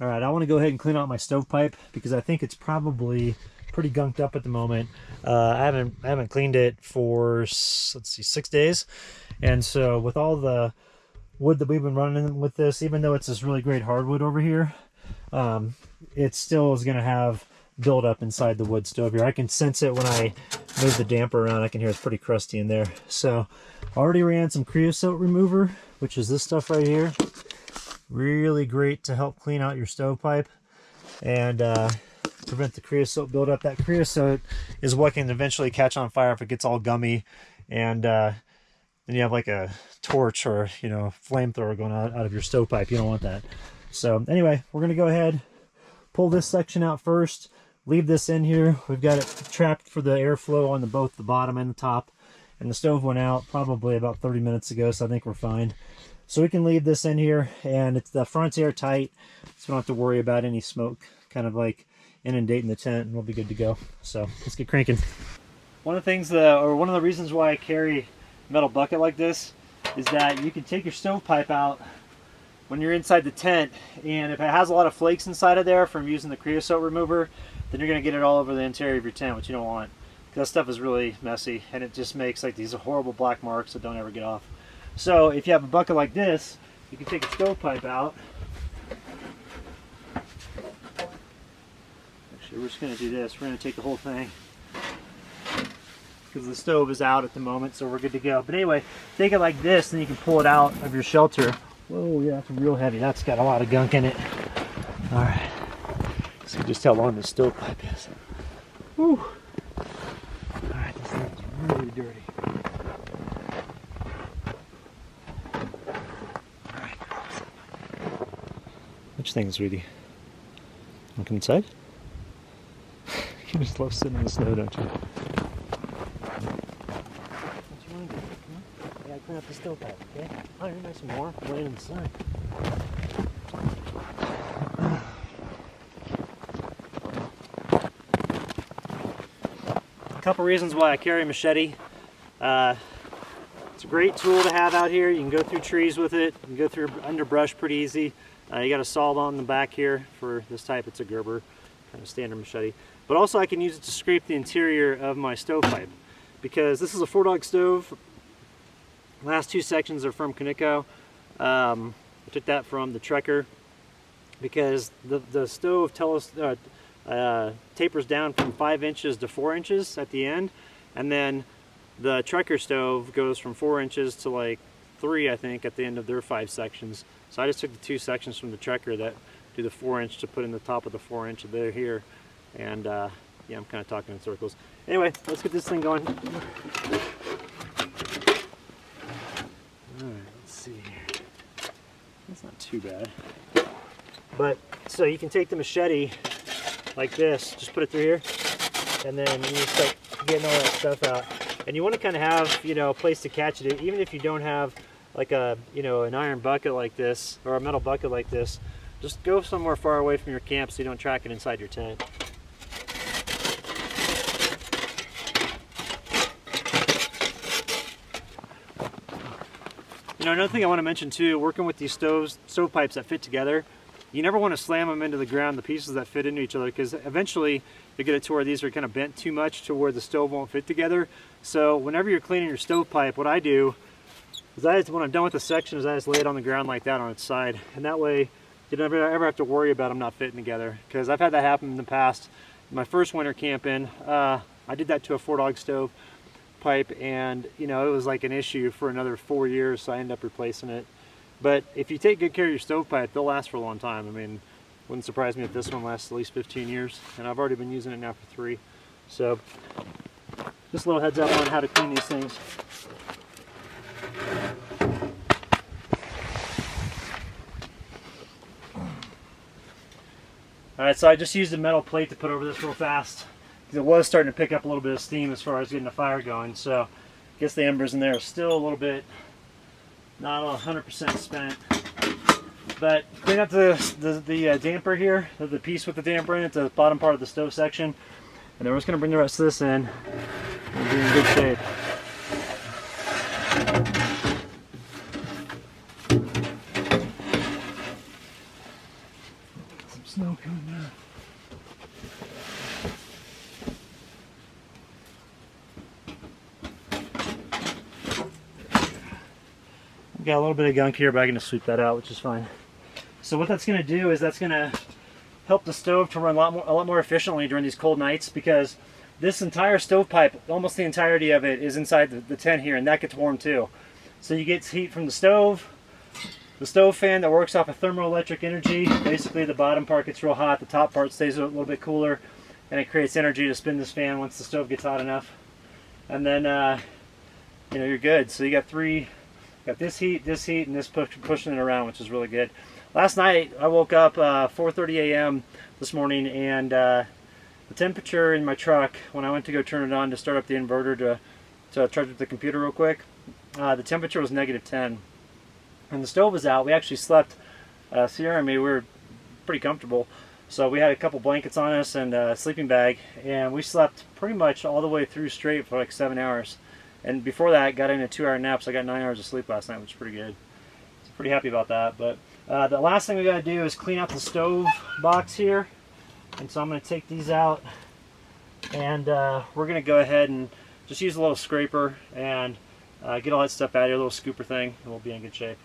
All right, I want to go ahead and clean out my stovepipe because I think it's probably pretty gunked up at the moment. I haven't cleaned it for, let's see, 6 days, and so with all the wood that we've been running with this, even though it's this really great hardwood over here, it still is going to have build up inside the wood stove here. I can sense it when I move the damper around. I can hear it's pretty crusty in there. So I already ran some creosote remover, which is this stuff right here. Really great to help clean out your stovepipe and prevent the creosote buildup. That creosote is what can eventually catch on fire if it gets all gummy, and then you have like a torch or flamethrower going out of your stovepipe. You don't want that. So anyway, we're gonna go ahead, pull this section out first, leave this in here. We've got it trapped for the airflow on both the bottom and the top, and the stove went out probably about 30 minutes ago, so I think we're fine. So we can leave this in here, and the front's airtight, so we don't have to worry about any smoke kind of like inundating the tent, and we'll be good to go. So let's get cranking. One of the things one of the reasons why I carry a metal bucket like this is that you can take your stovepipe out when you're inside the tent, and if it has a lot of flakes inside of there from using the creosote remover, then you're going to get it all over the interior of your tent, which you don't want, because that stuff is really messy, and it just makes like these horrible black marks that don't ever get off. So if you have a bucket like this, you can take a stovepipe out. Actually, we're just going to do this. We're going to take the whole thing, because the stove is out at the moment, so we're good to go. But anyway, take it like this, and you can pull it out of your shelter. Whoa, yeah, that's real heavy. That's got a lot of gunk in it. All right, see just how long this stovepipe is. Whew. All right, this thing's really dirty. All right, which thing, sweetie? Want to come inside? You just love sitting in the snow, don't you? What you want to do? Come on. I gotta clean up the stovepipe, okay? Oh, you're nice and warm. Laying in the sun. A couple reasons why I carry a machete. It's a great tool to have out here. You can go through trees with it. You can go through underbrush pretty easy. You got a saw on the back here. For this type, it's a Gerber, kind of standard machete. But also I can use it to scrape the interior of my stovepipe, because this is a 4-dog stove. The last two sections are from Kaneko. I took that from the Trekker, because the stove tapers down from 5 inches to 4 inches at the end, and then the Trekker stove goes from 4 inches to like 3, I think, at the end of their 5 sections. So I just took the 2 sections from the Trekker that do the 4-inch to put in the top of the 4-inch there here, and yeah, I'm kind of talking in circles. Anyway, let's get this thing going. Let's see here. That's not too bad. But so you can take the machete like this, just put it through here, and then you start getting all that stuff out. And you want to kind of have, a place to catch it, even if you don't have like a, an iron bucket like this or a metal bucket like this. Just go somewhere far away from your camp so you don't track it inside your tent. Another thing I want to mention too, working with these stovepipes that fit together, you never want to slam them into the ground, the pieces that fit into each other, because eventually you get it to where these are kind of bent too much to where the stove won't fit together. So whenever you're cleaning your stovepipe, what I do is when I'm done with the section, is I just lay it on the ground like that on its side, and that way you don't ever have to worry about them not fitting together. Because I've had that happen in the past. My first winter camping, I did that to a 4-dog stove pipe, and it was like an issue for another 4 years, so I ended up replacing it. But if you take good care of your stovepipe, they'll last for a long time. I mean, wouldn't surprise me if this one lasts at least 15 years, and I've already been using it now for 3. So just a little heads up on how to clean these things. Alright, so I just used a metal plate to put over this real fast, because it was starting to pick up a little bit of steam as far as getting the fire going. So I guess the embers in there are still a little bit, not 100% spent. But clean up the damper here, the piece with the damper in it, the bottom part of the stove section, and then we're just going to bring the rest of this in and be in good shape. smoke coming out. Got a little bit of gunk here, but I'm going to sweep that out, which is fine. So what that's going to do is that's going to help the stove to run a lot more efficiently during these cold nights, because this entire stovepipe, almost the entirety of it, is inside the tent here, and that gets warm too. So you get heat from the stove fan that works off of thermoelectric energy. Basically the bottom part gets real hot, the top part stays a little bit cooler, and it creates energy to spin this fan once the stove gets hot enough. And then you know, you're good. So you got this heat, and this pushing it around, which is really good. Last night I woke up 4:30 a.m. this morning, and the temperature in my truck, when I went to go turn it on to start up the inverter to charge up the computer real quick, the temperature was -10. And the stove was out. We actually slept, Sierra and me, we were pretty comfortable. So we had a couple blankets on us and a sleeping bag, and we slept pretty much all the way through straight for like 7 hours. And before that, got in a 2-hour nap, so I got 9 hours of sleep last night, which is pretty good. So pretty happy about that. But the last thing we got to do is clean out the stove box here. And so I'm going to take these out, and we're going to go ahead and just use a little scraper and get all that stuff out of here, a little scooper thing, and we'll be in good shape.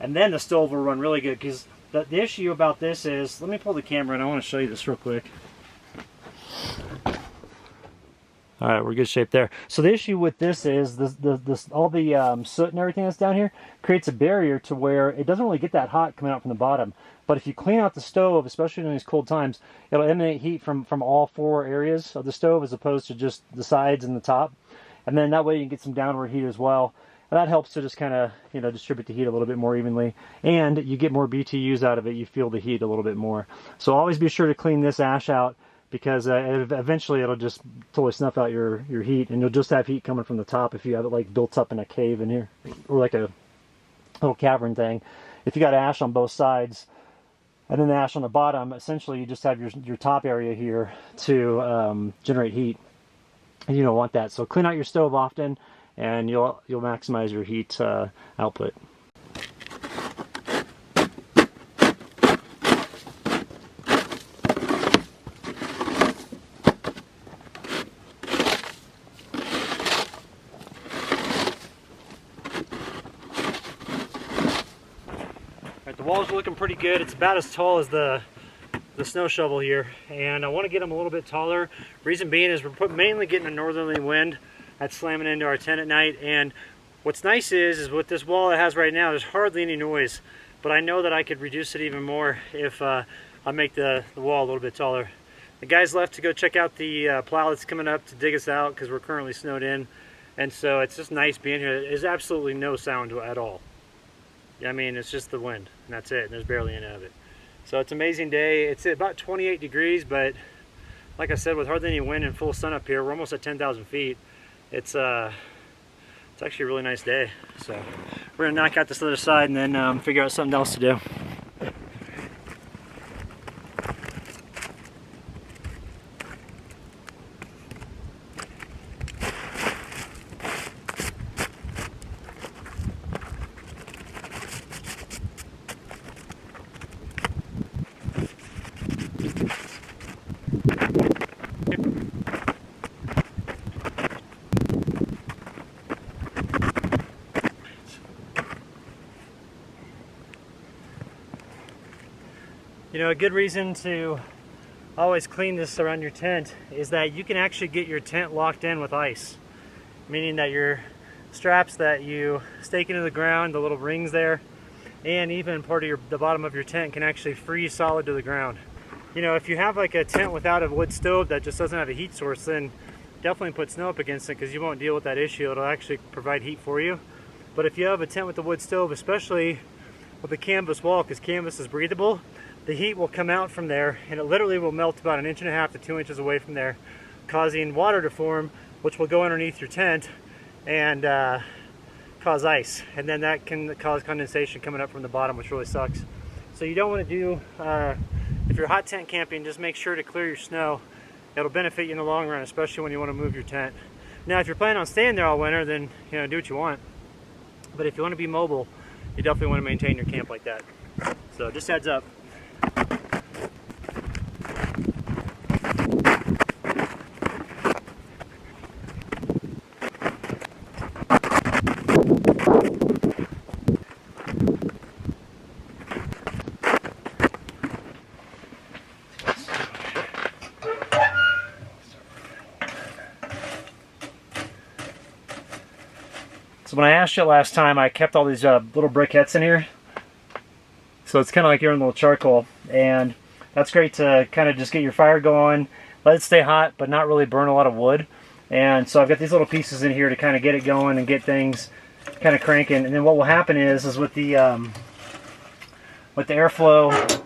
And then the stove will run really good, because the issue about this is, let me pull the camera and I want to show you this real quick. All right, we're in good shape there. So the issue with this is all the soot and everything that's down here creates a barrier to where it doesn't really get that hot coming out from the bottom. But if you clean out the stove, especially in these cold times, it'll emanate heat from all 4 areas of the stove as opposed to just the sides and the top. And then that way you can get some downward heat as well. And that helps to just kind of, you know, distribute the heat a little bit more evenly. And you get more BTUs out of it. You feel the heat a little bit more. So always be sure to clean this ash out, because eventually it'll just totally snuff out your heat, and you'll just have heat coming from the top if you have it like built up in a cave in here, or like a little cavern thing. If you got ash on both sides and then the ash on the bottom, essentially you just have your top area here to generate heat, and you don't want that. So clean out your stove often, and you'll maximize your heat output. The walls are looking pretty good. It's about as tall as the snow shovel here, and I want to get them a little bit taller. Reason being is we're mainly getting a northerly wind that's slamming into our tent at night. And what's nice is with this wall it has right now, there's hardly any noise, but I know that I could reduce it even more if I make the wall a little bit taller. The guys left to go check out the plow that's coming up to dig us out, because we're currently snowed in, and so it's just nice being here. There's absolutely no sound at all. I mean, it's just the wind, and that's it. There's barely any of it. So it's an amazing day. It's about 28 degrees, but like I said, with hardly any wind and full sun up here, we're almost at 10,000 feet. It's actually a really nice day. So we're gonna knock out this other side and then figure out something else to do. You know, a good reason to always clean this around your tent is that you can actually get your tent locked in with ice. Meaning that your straps that you stake into the ground, the little rings there, and even part of the bottom of your tent can actually freeze solid to the ground. You know, if you have like a tent without a wood stove that just doesn't have a heat source, then definitely put snow up against it, because you won't deal with that issue. It'll actually provide heat for you. But if you have a tent with a wood stove, especially with a canvas wall, because canvas is breathable, the heat will come out from there, and it literally will melt about 1.5 to 2 inches away from there, causing water to form, which will go underneath your tent and cause ice. And then that can cause condensation coming up from the bottom, which really sucks. So you don't want to do, if you're hot tent camping, just make sure to clear your snow. It'll benefit you in the long run, especially when you want to move your tent. Now, if you're planning on staying there all winter, then do what you want. But if you want to be mobile, you definitely want to maintain your camp like that. So just heads up. So when I asked you last time, I kept all these little briquettes in here. So it's kind of like your own little charcoal, and that's great to kind of just get your fire going, let it stay hot, but not really burn a lot of wood. And so I've got these little pieces in here to kind of get it going and get things kind of cranking. And then what will happen is with the airflow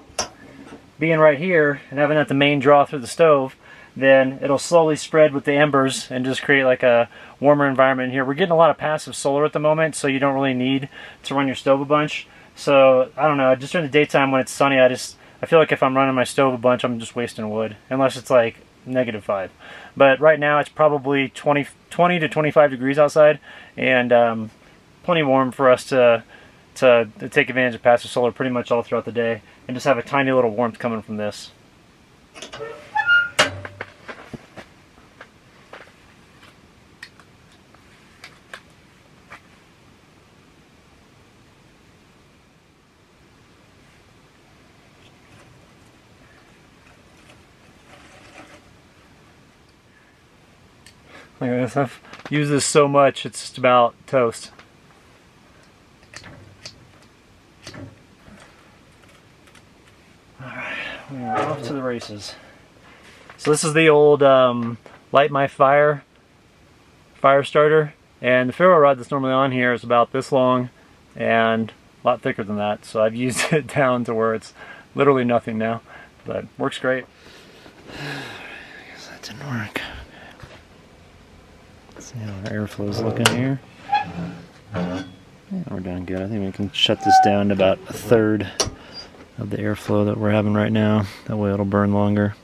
being right here and having that the main draw through the stove, then it'll slowly spread with the embers and just create like a warmer environment in here. We're getting a lot of passive solar at the moment, so you don't really need to run your stove a bunch. So I don't know, just during the daytime when it's sunny, I feel like if I'm running my stove a bunch, I'm just wasting wood, unless it's like -5. But right now it's probably 20 to 25 degrees outside, and plenty warm for us to take advantage of passive solar pretty much all throughout the day, and just have a tiny little warmth coming from this. Look at this, I've used this so much, it's just about toast. Alright, we're off to the races. So this is the old Light My Fire starter, and the ferro rod that's normally on here is about this long and a lot thicker than that, so I've used it down to where it's literally nothing now, but works great. I guess that didn't work. Let's see how our airflow is looking here. Yeah, we're doing good. I think we can shut this down to about 1/3 of the airflow that we're having right now. That way it'll burn longer.